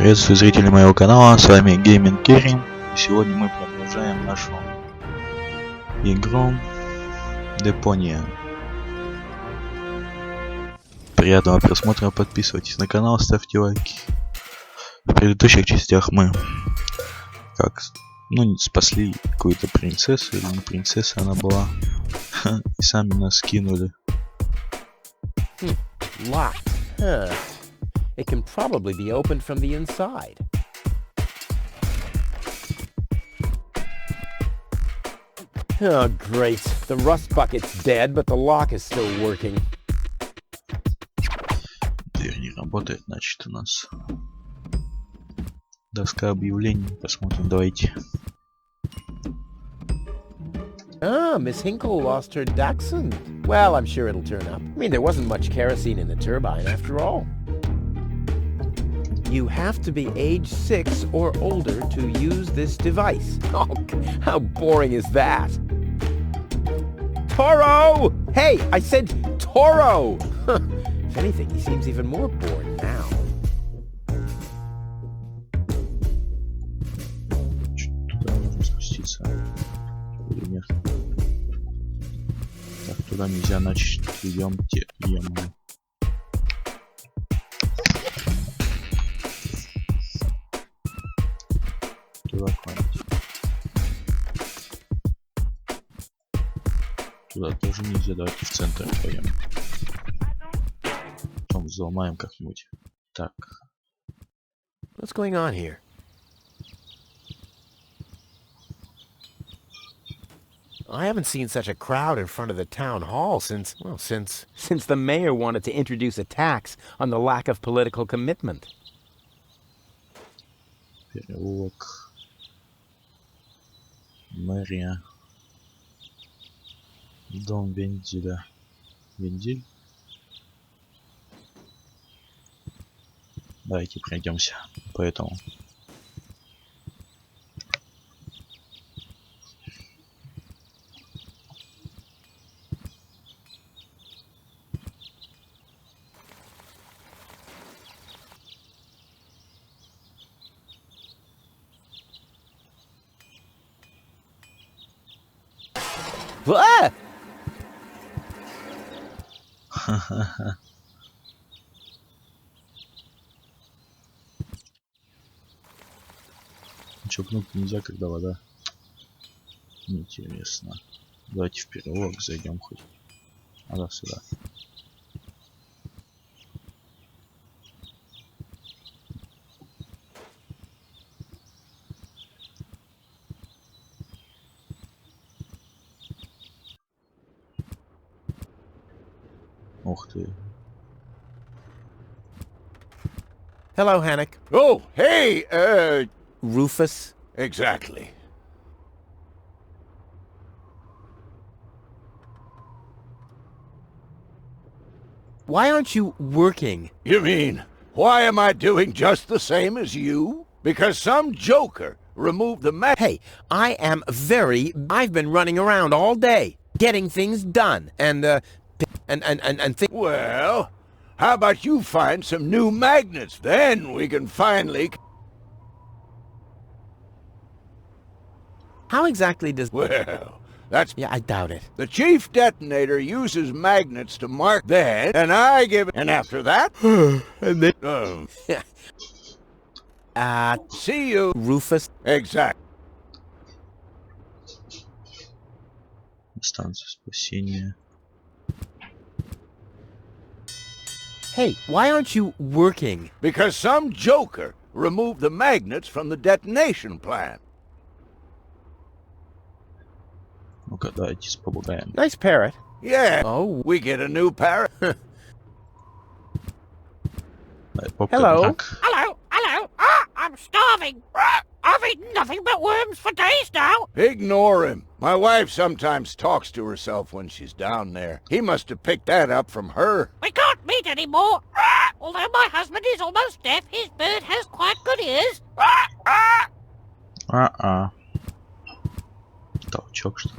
Приветствую зрители моего канала, с вами комментариями. Сегодня мы продолжаем нашу игру Deponia. Приятного просмотра, подписывайтесь на канал, ставьте лайки. В предыдущих частях мы спасли какую-то принцессу, или не принцесса она была, и сами нас кинули. Locked. Huh. It can probably be opened from the inside. Oh, great. The rust bucket's dead, but the lock is still working. Дверь не работает, значит, у нас доска объявлений. Посмотрим, давайте. Ah, Miss Hinkle lost her Dachshund. Well, I'm sure it'll turn up. I mean, there wasn't much kerosene in the turbine after all. You have to be age 6 or older to use this device. Oh, how boring is that? Toro! Hey, I said Toro! If anything, he seems even more bored now. Туда можно спуститься. Или нет? Так, туда нельзя, значит, идемте. Туда класть. Туда тоже нельзя, давайте в центр пойдем. Потом взломаем как-нибудь. Так. What's going on here? I haven't seen such a crowd in front of the town hall since the mayor wanted to introduce a tax on the lack of political commitment. Переулок. Мэрия. Дом Венделя. Вендель? Давайте пройдемся по этому. Ah! Чокнуть нельзя, когда вода. Интересно. Давайте в переулок зайдем хоть. А да, сюда. Ух ты. Hello, Hannock. Oh, hey, Rufus. exactly. Why aren't you working? You mean, why am I doing just the same as you? Because some joker removed the Hey, I've been running around all day, getting things done, and Well, how about you find some new magnets? Then we can finally... How exactly does... Well, that's... Yeah, I doubt it. The chief detonator uses magnets to mark that, and I give it... And after that... And then... see you... Rufus. Exactly. Станция спасения. Hey, why aren't you working? Because some joker removed the magnets from the detonation plant. Ну-ка, давайте с попугаем. Nice parrot. Yeah. Oh. We get a new parrot. Hello. Hello, hello. I'm starving. I've eaten nothing but worms for days now. Ignore him. My wife sometimes talks to herself when she's down there. He must have picked that up from her. We can't meet anymore. Although my husband is almost deaf, his bird has quite good ears. Толчок, что ли?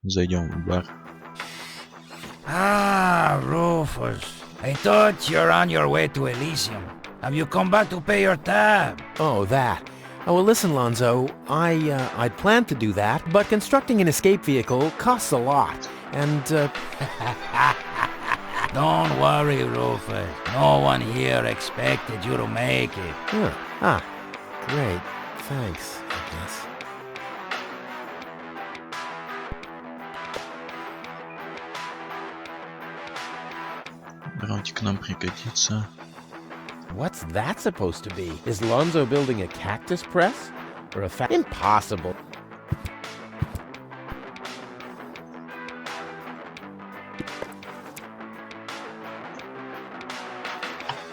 Зайдем в бар. Ah, Rufus. I thought you're on your way to Elysium. Have you come back to pay your tab? Oh, that. Oh, well, listen, Lonzo. I'd planned to do that, but constructing an escape vehicle costs a lot. And, Don't worry, Rufus. No one here expected you to make it. Great. Thanks, I guess. Дротик нам пригодится. What's that supposed to be? Is Lonzo building a cactus press? Or a Impossible.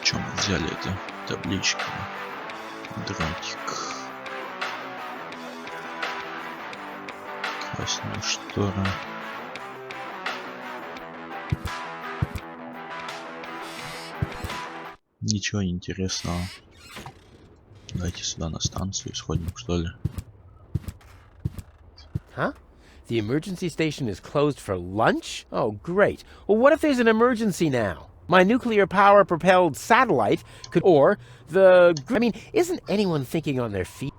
Чем мы взяли это? Табличка. Дротик. Красная штора. Ничего интересного. Давайте сюда на станцию сходим, что ли. Huh? The emergency station is closed for lunch? Oh, great. Well, what if there's an emergency now? My nuclear power-propelled satellite could... Or the... I mean, isn't anyone thinking on their feet?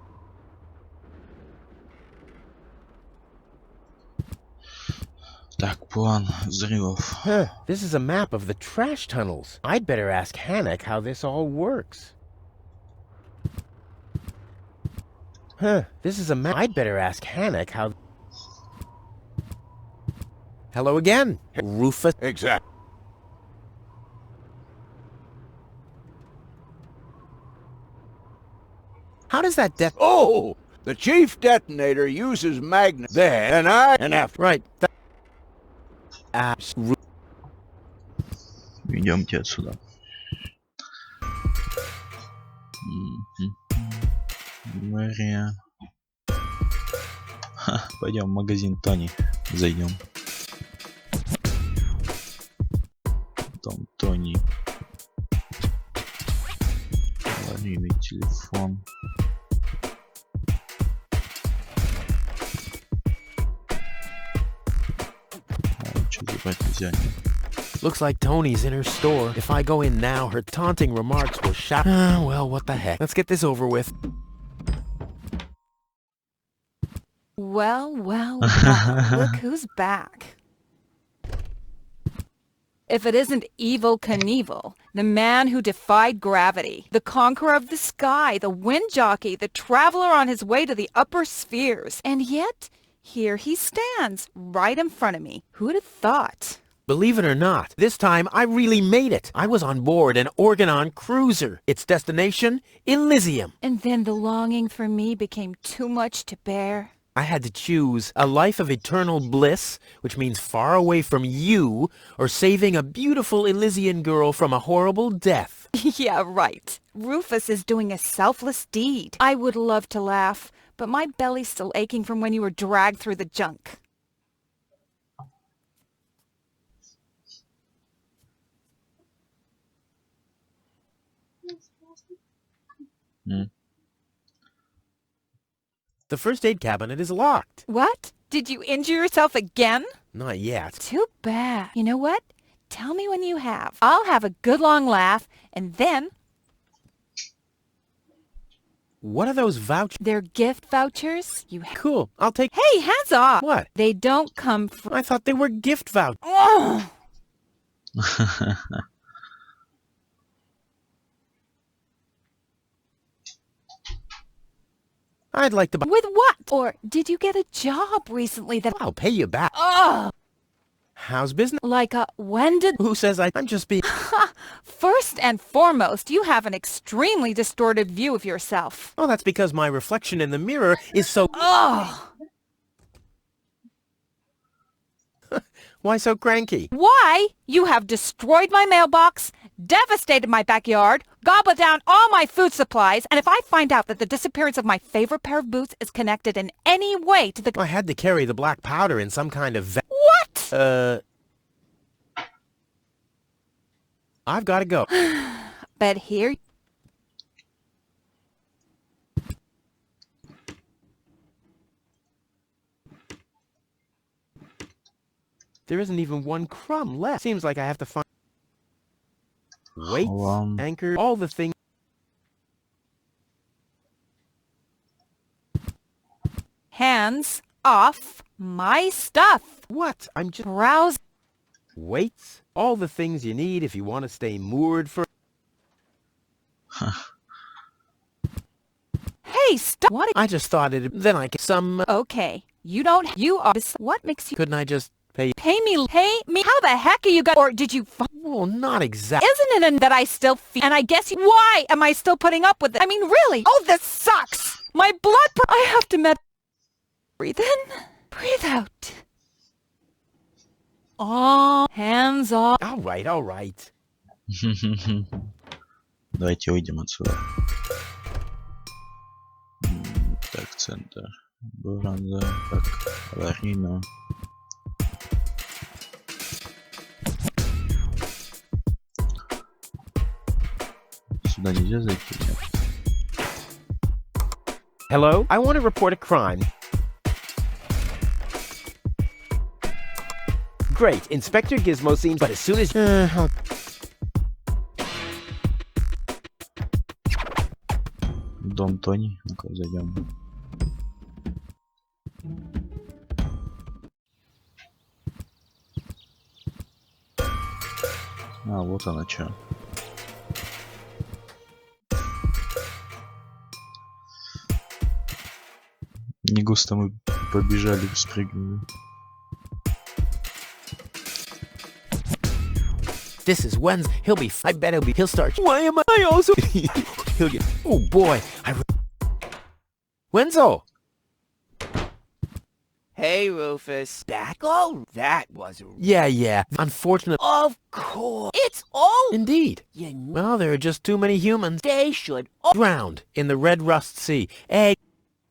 Так, план взрывов. This is a map of the trash tunnels. I'd better ask Hannock how this all works. This is a map. I'd better ask Hannock how... Hello again, Rufus. Exactly. How does that Oh! The chief detonator uses magnet. Then and after. Right. Идемте отсюда. Мэрия. Пойдем в магазин Тони. Зайдем. Потом Тони. Аварийный телефон. Что забрать нельзя? Looks like Tony's in her store. If I go in now, her taunting remarks will shout. Well, what the heck. Let's get this over with. Well, look who's back. If it isn't Evel Knievel, the man who defied gravity, the conqueror of the sky, the wind jockey, the traveler on his way to the upper spheres. And yet, here he stands, right in front of me. Who'd have thought? Believe it or not, this time I really made it. I was on board an Organon cruiser. Its destination, Elysium. And then the longing for me became too much to bear. I had to choose a life of eternal bliss, which means far away from you, or saving a beautiful Elysian girl from a horrible death. Yeah, right. Rufus is doing a selfless deed. I would love to laugh, but my belly's still aching from when you were dragged through the junk. The first aid cabinet is locked. What? Did you injure yourself again? Not yet. Too bad. You know what? Tell me when you have. I'll have a good long laugh, and then... What are those vouchers? They're gift vouchers. Cool. I'll take... Hey, hands off! What? They don't come from... I thought they were gift vouchers. Oh! I'd like to buy... With what? Or did you get a job recently that... I'll pay you back. Oh! How's business? When did... Who says I'm just being... First and foremost, you have an extremely distorted view of yourself. Oh, that's because my reflection in the mirror is so... Oh! Why so cranky? Why? You have destroyed my mailbox, devastated my backyard, gobbled down all my food supplies, and if I find out that the disappearance of my favorite pair of boots is connected in any way to the... I had to carry the black powder in some kind of... What? I've got to go. But here... There isn't even one crumb left. Seems like I have to find... weights, anchor, all the things. Hands off my stuff. What? I'm just Browse. weights, all the things you need if you want to stay moored for. Hey, stop. What? I just thought it. Then I get some. Okay, you don't. You are. What makes you Couldn't I just pay? pay me? Pay me? How the heck are you gonna? Or did you? Well, not exactly. Isn't it that I still feel? And I guess why am I still putting up with it? I mean, really? Oh, this sucks. My blood. I have to breathe in, breathe out. Oh, hands off. All right, all right. Давайте уйдем отсюда. Так, центр города, так, аварийно. Сюда нельзя зайти, нет? Hello? I want to report a crime. Great. Inspector Gizmo seems, but as soon as... Дом Тони, ну-ка зайдем. А, вот она чё. Не густо мы побежали, спрыгнули. This is Wenz. He'll be... I bet he'll start... Why am I also... he'll get... Oh, boy. Wenzel! Hey, Rufus. Back? Oh, that was... Yeah. Unfortunate... Of course. It's all... Indeed. You know Well, there are just too many humans they should... drowned in the Red Rust Sea. Egg...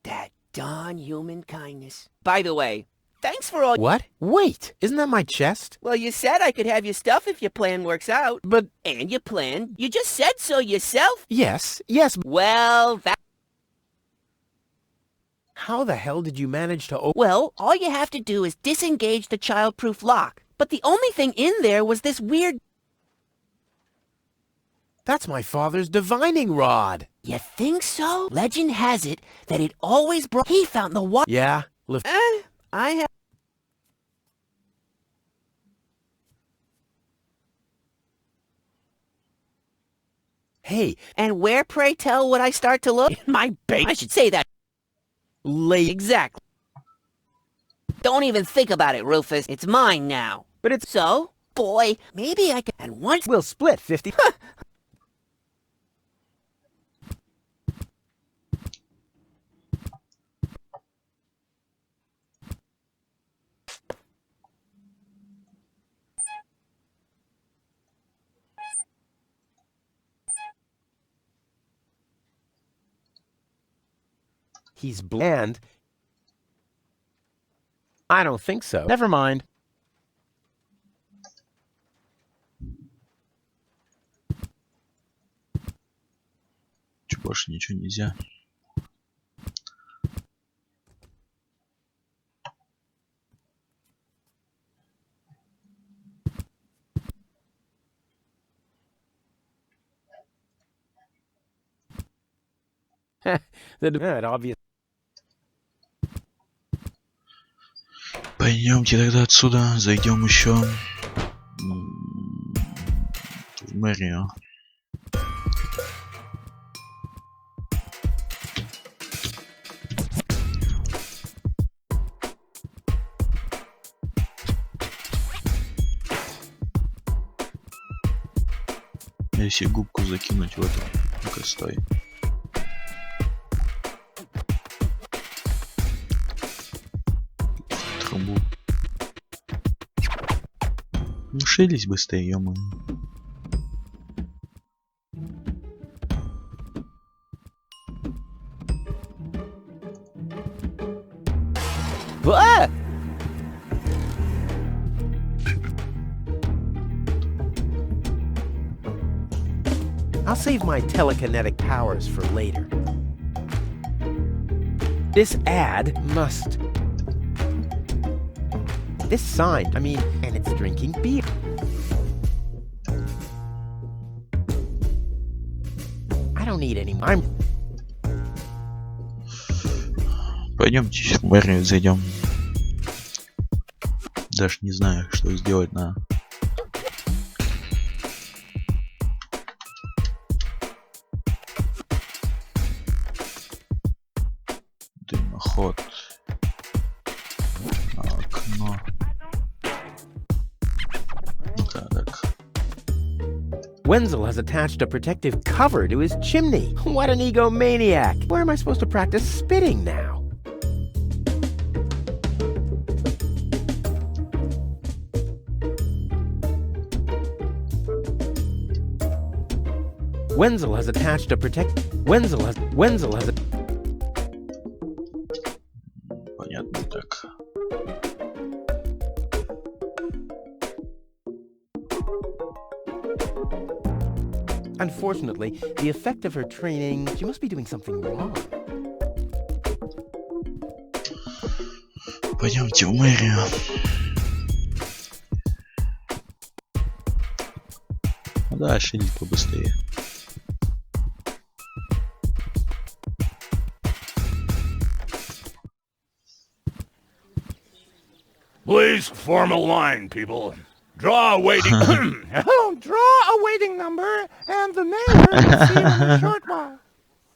That darn human kindness. By the way, thanks for all... What? Wait, isn't that my chest? Well, you said I could have your stuff if your plan works out. But... And your plan. You just said so yourself. Yes. Well, that... How the hell did you manage to open... Well, all you have to do is disengage the child-proof lock. But the only thing in there was this weird... That's my father's divining rod. You think so? Legend has it that it always brought... He found the water... Yeah? I have... Hey, And where, pray tell, would I start to look? In my base. I should say that. Exactly. Don't even think about it, Rufus. It's mine now. But it's... So, boy, maybe I can... And once... We'll split 50... He's bland. I don't think so. Never mind. Чё, больше ничего нельзя. That obvious. Пойдемте тогда отсюда, зайдем еще в мэрию. Если губку закинуть в эту, ну-ка стой. Трубу. Ну шились быстрее, ё-моё. Ah! I'll save my telekinetic powers for later. This ad must... This sign, I mean, and it's drinking beer. don't need any. I'm. Пойдемте в мэрию зайдем. Даже не знаю, что сделать на... Дымоход. Окно. Так. Wenzel has attached a protective cover to his chimney. What an egomaniac! Where am I supposed to practice spitting now? Wenzel has attached a Wenzel has a... Понятно, так. Unfortunately, the effect of her training, she must be doing something wrong. Пойдемте в мэрию. Ну да, шилить побыстрее. Please form a line, people. Draw a waiting... Oh, draw a waiting number, and the mayor will see you in a short while.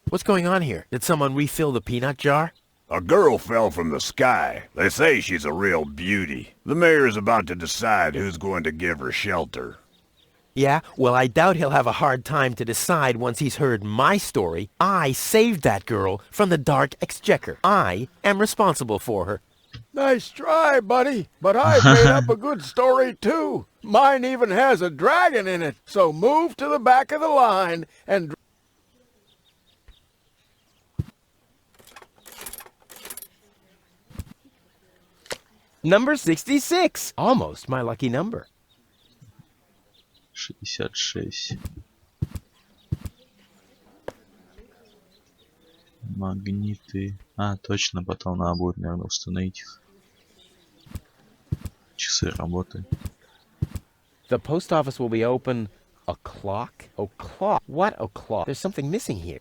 What's going on here? Did someone refill the peanut jar? A girl fell from the sky. They say she's a real beauty. The mayor's about to decide who's going to give her shelter. Yeah, well, I doubt he'll have a hard time to decide once he's heard my story. I saved that girl from the dark exchequer. I am responsible for her. Nice try, buddy. But I made up a good story, too. Mine even has a dragon in it. So move to the back of the line and... Number 66! Almost my lucky number. 66. Магниты. А, точно, потом надо будет, наверное, установить их. Часы работы. The post office will be open... O'clock? O'clock? What o'clock? There's something missing here.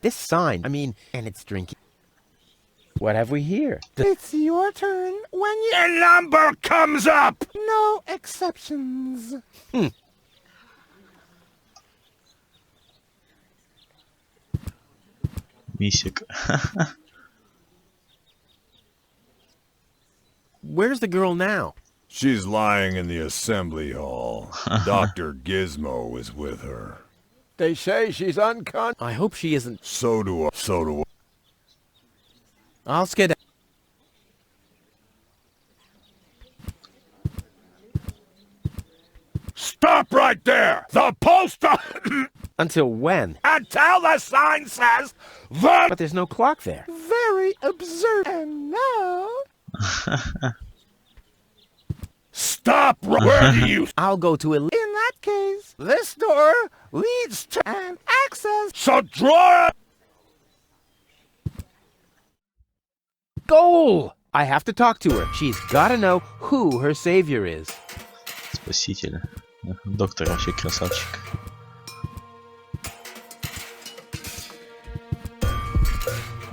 This sign, I mean, and it's drinking. What have we here? It's your turn when you... The number comes up! No exceptions. Мисик. Where's the girl now? She's lying in the assembly hall. Dr. Gizmo is with her. They say she's unconscious. I hope she isn't... So do I. I'll skid... Stop right there! The post Until when? Until the sign says the... But there's no clock there. Very absurd. And now... Stop! Where do you... I'll go to... In that case, this door leads to an access... So draw it! Goal! I have to talk to her. She's gotta know who her savior is. Спаситель. Доктор вообще красавчик.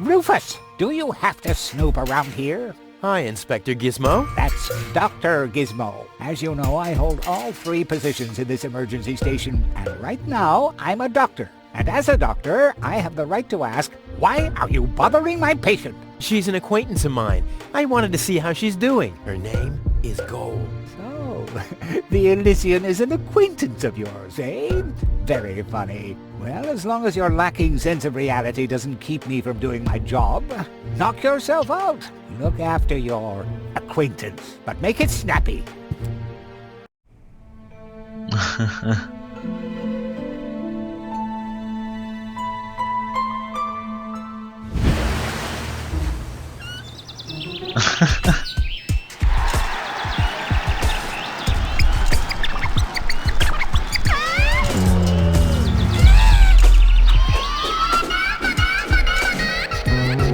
Rufus, do you have to snoop around here? Hi, Inspector Gizmo. That's Dr. Gizmo. As you know, I hold all 3 positions in this emergency station, and right now, I'm a doctor. And as a doctor, I have the right to ask, why are you bothering my patient? She's an acquaintance of mine. I wanted to see how she's doing. Her name is Gold. So, the Elysian is an acquaintance of yours, eh? Very funny. Well, as long as your lacking sense of reality doesn't keep me from doing my job, knock yourself out. Look after your acquaintance, but make it snappy.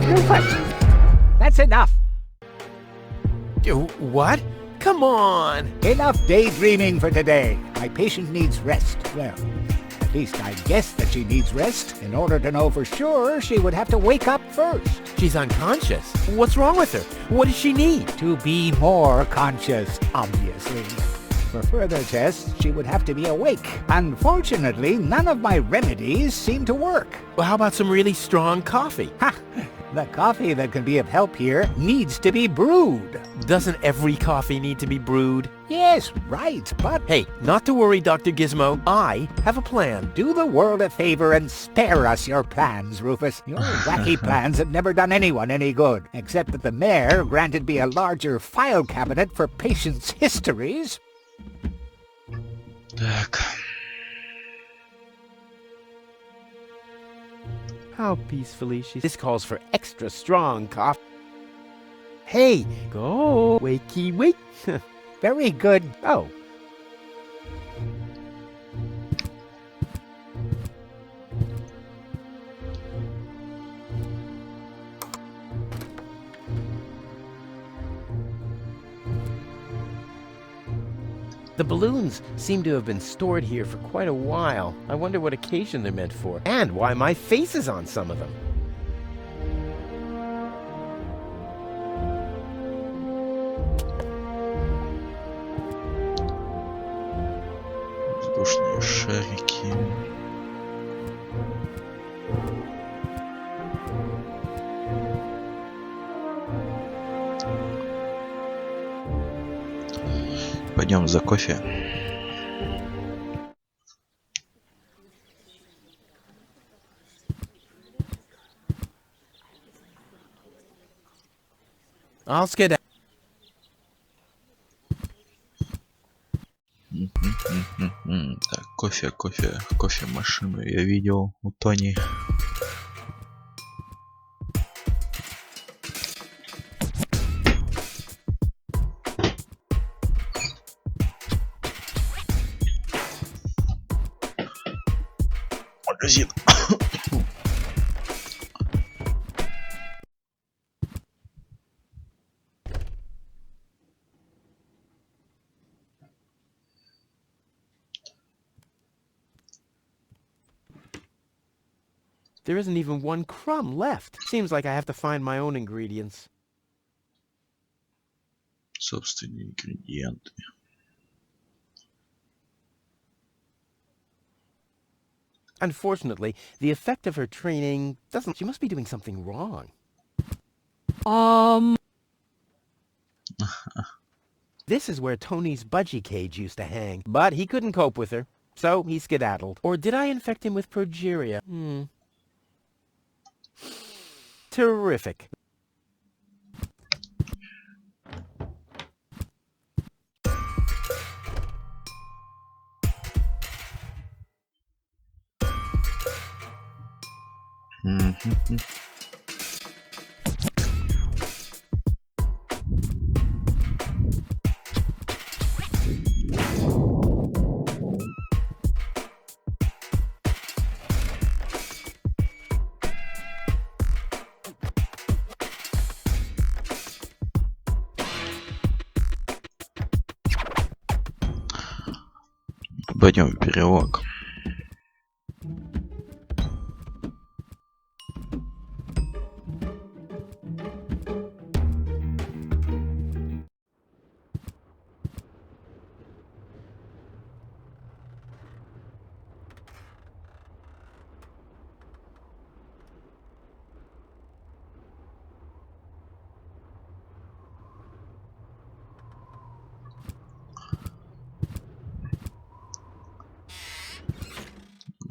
Rufus, that's enough. What? come on! Enough daydreaming for today. My patient needs rest. Well, at least I guess that she needs rest. In order to know for sure, she would have to wake up first. She's unconscious. What's wrong with her? What does she need? To be more conscious, obviously. For further tests, she would have to be awake. Unfortunately, none of my remedies seem to work. Well, how about some really strong coffee? Ha! The coffee that can be of help here needs to be brewed. Doesn't every coffee need to be brewed? Yes, right, but Hey, not to worry, Dr. Gizmo. I have a plan. do the world a favor and spare us your plans, Rufus. Your wacky plans have never done anyone any good, except that the mayor granted me a larger file cabinet for patients' histories. Так. How peacefully she... This calls for extra strong coffee. Hey, go. Wakey, wake. Very good. Oh. The balloons seem to have been stored here for quite a while. I wonder what occasion they're meant for, and why my face is on some of them. Воздушные шарики. Пойдем за кофе. I'll skid. Так, кофе-машину я видел у Тони. Магазин. There isn't even one crumb left. Seems like I have to find my own ingredients. Собственные ингредиенты. Unfortunately, the effect of her training doesn't... She must be doing something wrong. This is where Tony's budgie cage used to hang, but he couldn't cope with her, so he skedaddled. Or did I infect him with progeria? Terrific. Пойдем в переулок.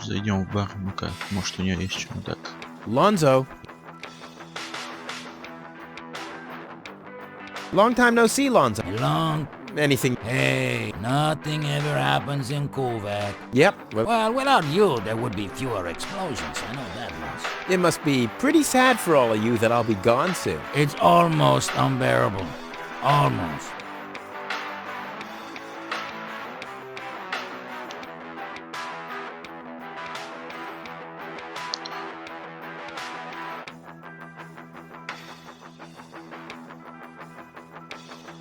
Зайдем в бар, ну-ка, может у нее есть чердак. Lonzo. Long time no see, Lonzo. Long. Anything? Hey, nothing ever happens in Kovac. Yep. Well, without you, there would be fewer explosions. I know that much. It must be pretty sad for all of you that I'll be gone soon. It's almost unbearable. Almost.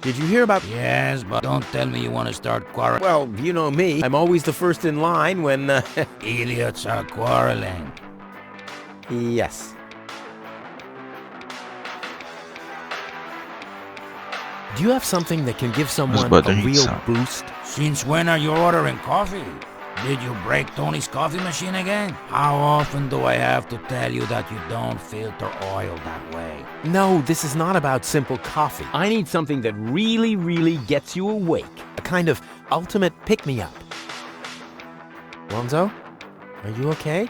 Did you hear about... Yes, but don't tell me you want to start quarreling. Well, you know me. I'm always the first in line when, Idiots are quarreling. Yes. Do you have something that can give someone a real boost? Since when are you ordering coffee? Did you break Tony's coffee machine again? How often do I have to tell you that you don't filter oil that way? No, this is not about simple coffee. I need something that really, really gets you awake. A kind of ultimate pick-me-up. Lonzo, are you okay?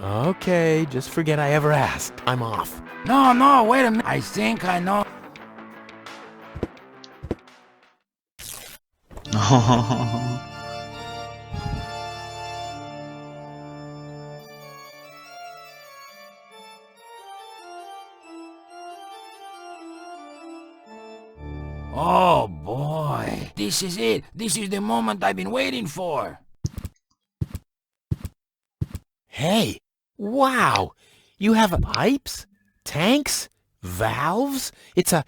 Okay, just forget I ever asked. I'm off. No, wait a minute. I think I know. Oh boy, this is it. This is the moment I've been waiting for. Hey, wow! You have pipes, tanks, valves. It's a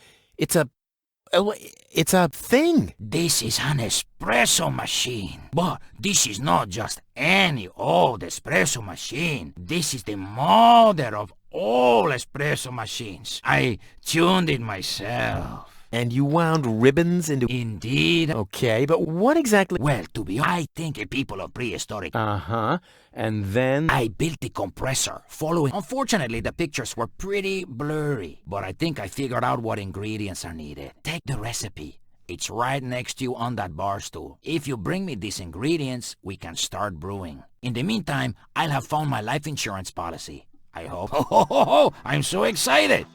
thing. This is an espresso machine. But this is not just any old espresso machine. This is the mother of all espresso machines. I tuned it myself. And you wound ribbons into... Indeed. Okay, but what exactly... Well, to be honest, I think a people of prehistoric... Uh-huh. And then... I built the compressor, following... Unfortunately, the pictures were pretty blurry. But I think I figured out what ingredients are needed. Take the recipe. It's right next to you on that bar stool. If you bring me these ingredients, we can start brewing. In the meantime, I'll have found my life insurance policy. I hope... Oh, I'm so excited!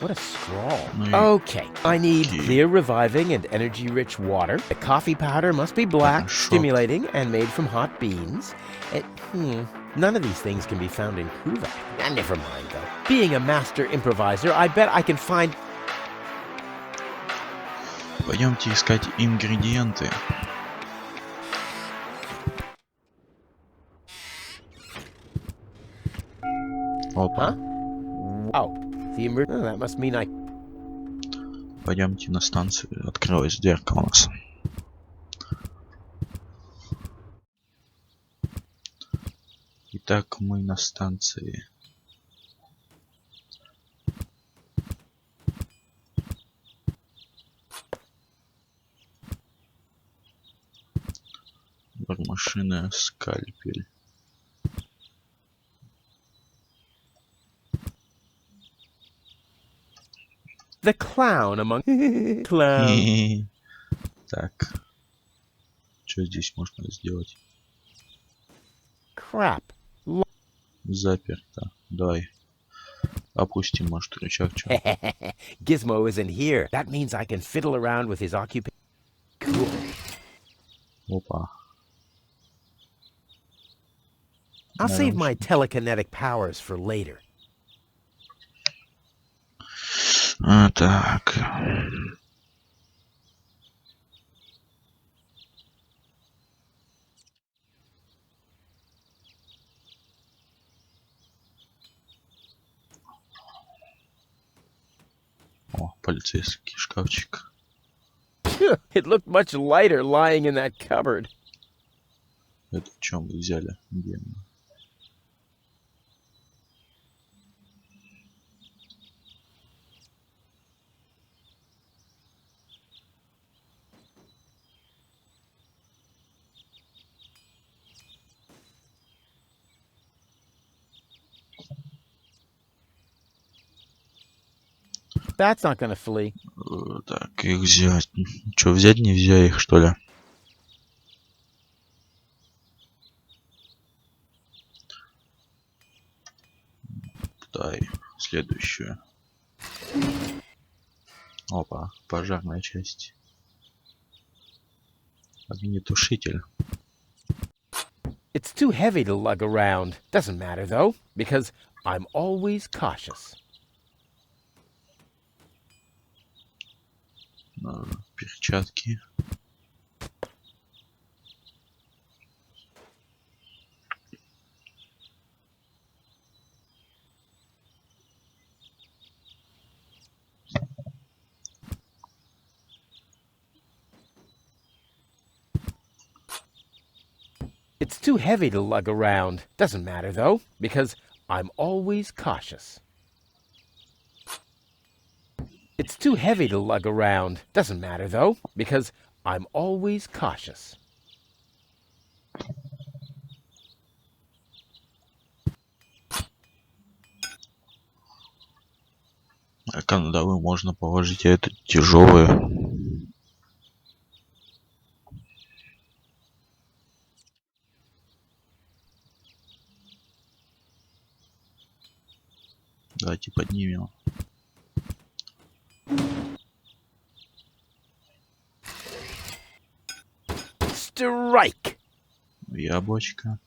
What a scrawl. Okay, I need clear, reviving, and energy-rich water. The coffee powder must be black, stimulating, and made from hot beans. None of these things can be found in Kuvak. Never mind, though. Being a master improviser, I bet I can find... Пойдемте искать ингредиенты. Опа. Huh? Oh, that must mean I... Пойдемте на станцию. Открылась дверка у нас. Итак, мы на станции. Машина, скальпель. The clown among... Clown. Так. Что здесь можно сделать? Crap. Заперто. Давай. Опустим, может, рычаг. Gizmo isn't here. That means I can fiddle around with his occupation. Cool. Опа. I'll save my telekinetic powers for later. Так. О, полицейский шкафчик. It looked much lighter lying in that cupboard. Это в чем вы взяли? Где мы? That's not gonna flee. Так, их взять. Что, взять нельзя их, что ли? Дай следующую. Опа, пожарная часть. Огнетушитель. It's too heavy to lug around. Doesn't matter though, because I'm always cautious. Перчатки. It's too heavy to lug around. Doesn't matter, though, because I'm always cautious. It's too heavy to lug around. Doesn't matter, though, because I'm always cautious. А кандалы можно положить, а это тяжелые. Давайте поднимем. Strike! Яблочко.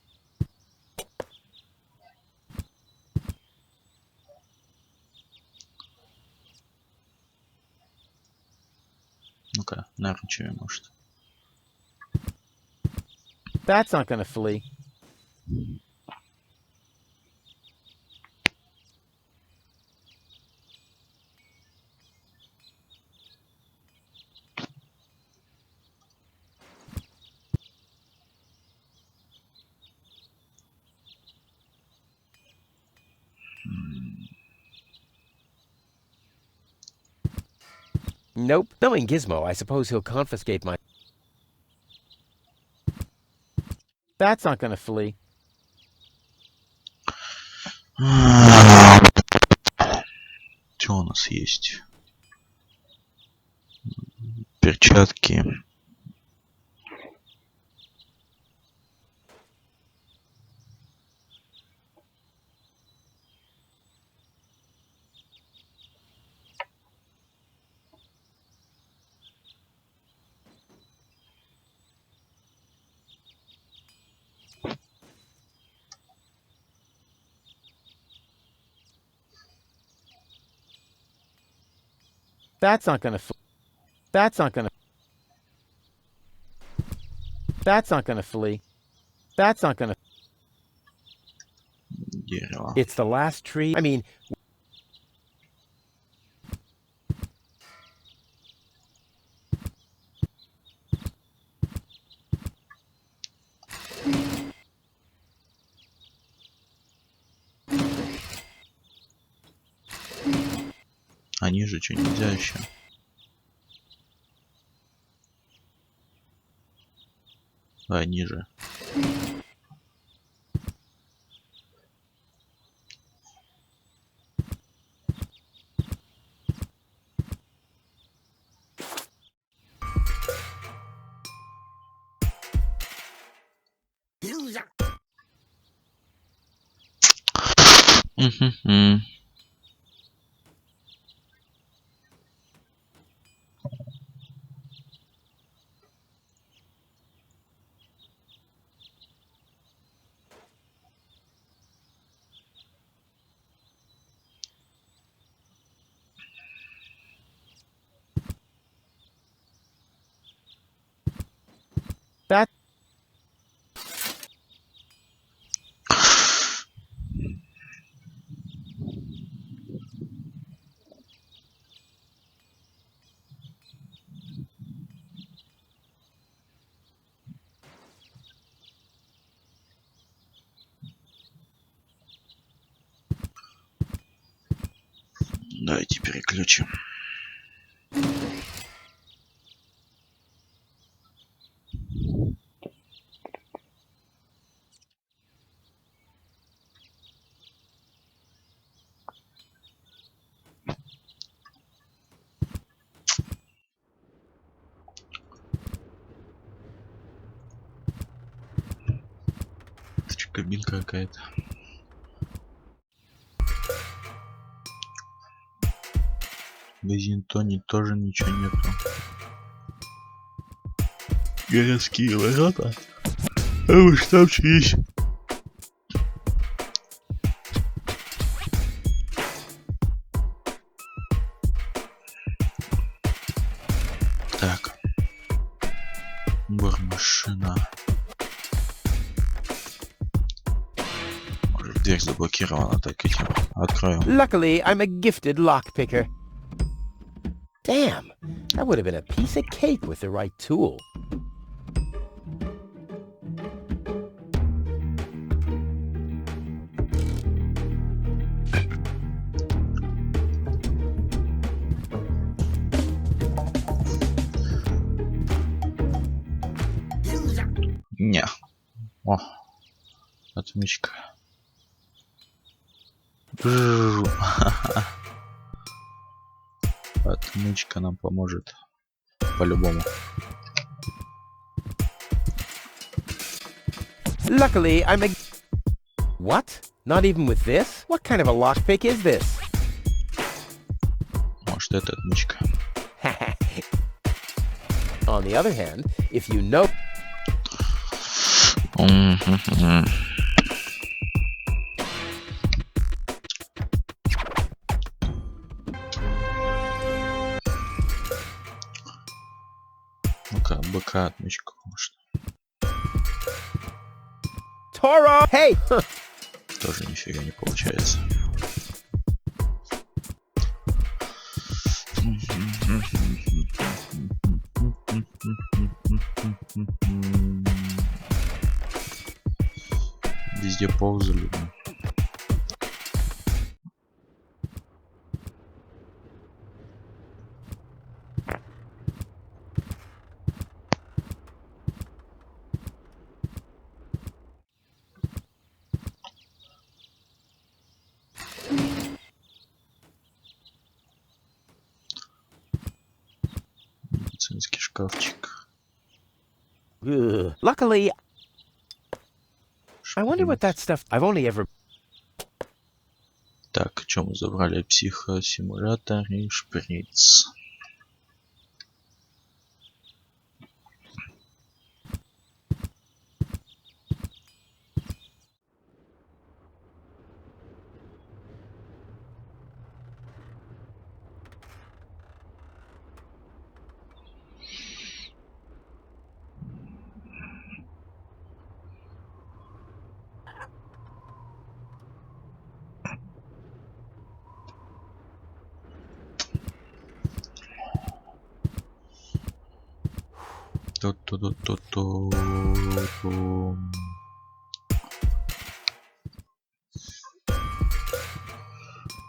Ну-ка, наручами, может. That's not gonna flee. Nope. Knowing Gizmo, I suppose he'll confiscate my... That's not gonna flee. Что у нас есть? Перчатки. That's not gonna flee. That's not gonna... That's not gonna flee. That's not gonna... Дерево. It's the last tree. I mean... А ниже что, нельзя еще? А, ниже. That... Давайте переключим. Кабинка какая-то. В Газинтоне тоже ничего нету. Городские ворота. А уж там что есть. Так. Бормашина. Может, дверь заблокирована, так этим откроем. Luckily, I'm a gifted lockpicker. Damn, that would have been a piece of cake with the right tool. Отмычка. Отмычка нам поможет по-любому. Luckily, I'm a... What? Not even with this? What kind of a lockpick is this? Может, это отмычка. On the other hand, if you know... Ну-ка, БК отмычка может. Toro! Hey! Тоже нифига не получается. Везде ползали. Медицинский шкафчик. Luckily... I wonder what that stuff... I've only ever... Так, что мы забрали? Психосимулятор и шприц.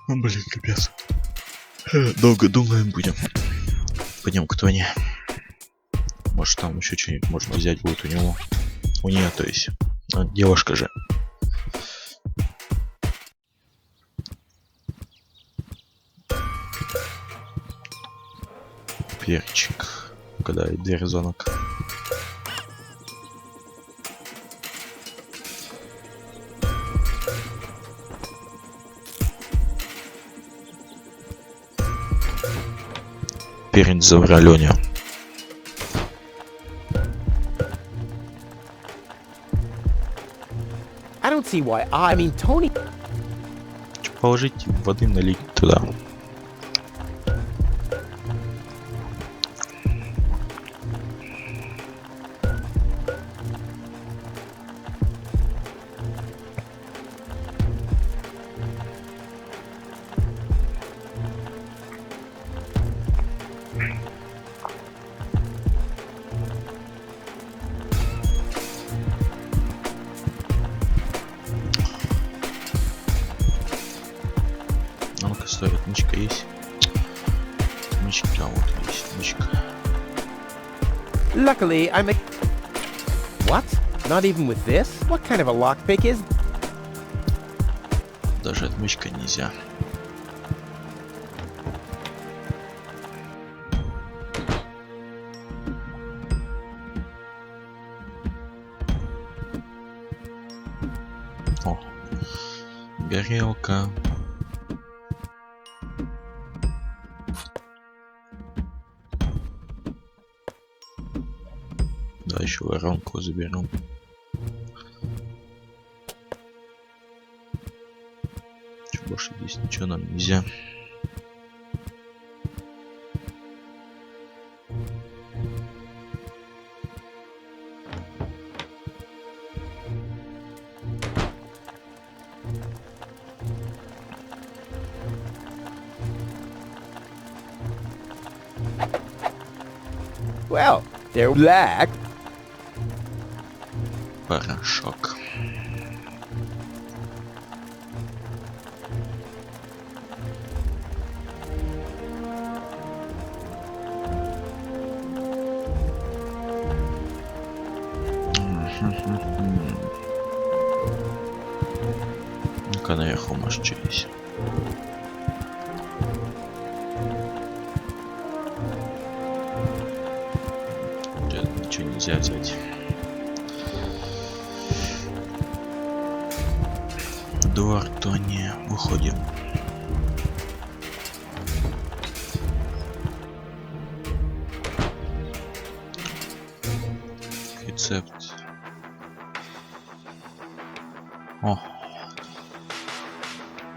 Блин, капец. Долго думаем будем. Пойдем к Тоне. Может, там еще что-нибудь можно взять будет у него. У нее, то есть. Девушка же. Перчик. Когда и дверь звонок. Перед завралению. I don't see why I mean, Tony... Положить воды, налить туда. Ну-ка, стой, отмычка есть? Отмычка, вот есть отмычка. Luckily, I'm a... What? Not even with this? What kind of a lockpick is... Даже отмычка нельзя. О, горелка. Да, еще воронку заберем. Че, больше здесь ничего нам нельзя. Well, they're black. Порошок. Пока наверху, может, через. Ничего нельзя взять. Депония, выходим. Рецепт. О,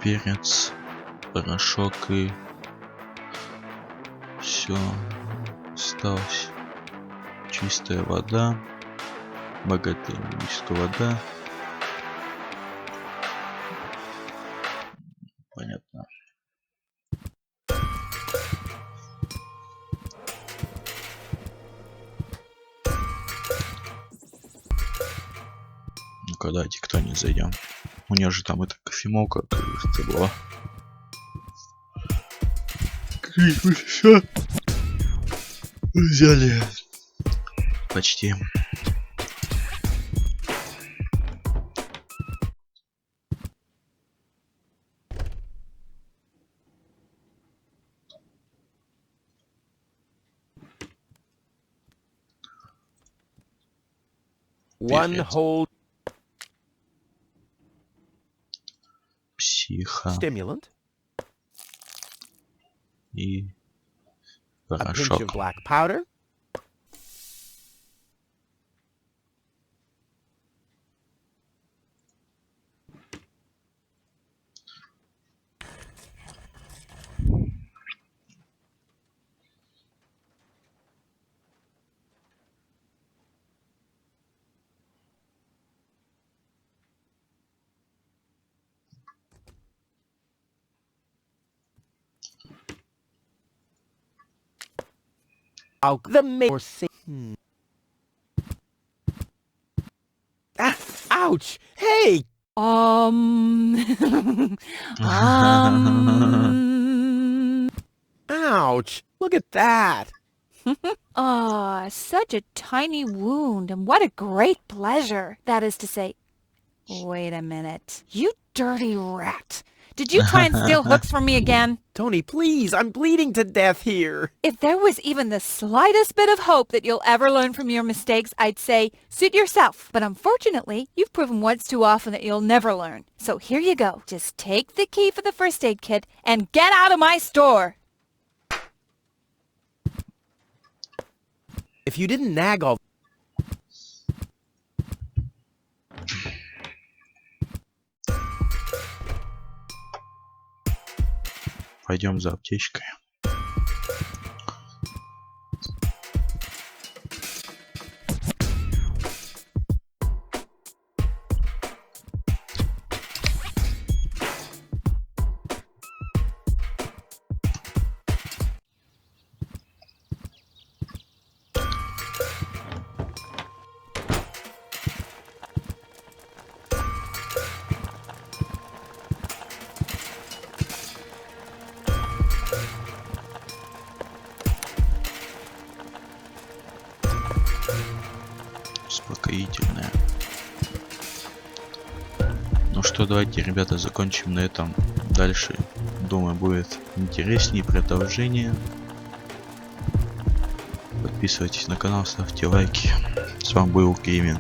перец, порошок и все. Осталось чистая вода, богатая магическая вода. Понятно. Ну-ка, давайте кто-нибудь зайдем. У нее же там эта кофемолка, кажется, была. Все. Взяли. Почти. One whole Психа stimulant, и a pinch of порошок. black powder, the mayor. Ah, ouch! Hey! Ouch! Look at that! Ah, such a tiny wound, and what a great pleasure. That is to say, wait a minute. You dirty rat. Did you try and steal hooks from me again? Tony, please, I'm bleeding to death here. If there was even the slightest bit of hope that you'll ever learn from your mistakes, I'd say, suit yourself. But unfortunately, you've proven once too often that you'll never learn. So here you go. Just take the key for the first aid kit and get out of my store. If you didn't nag all... Пойдем за аптечкой. Успокоительное. Ну что, давайте, ребята, закончим на этом. Дальше, думаю, будет интереснее продолжение. Подписывайтесь на канал, ставьте лайки. С вами был Керри.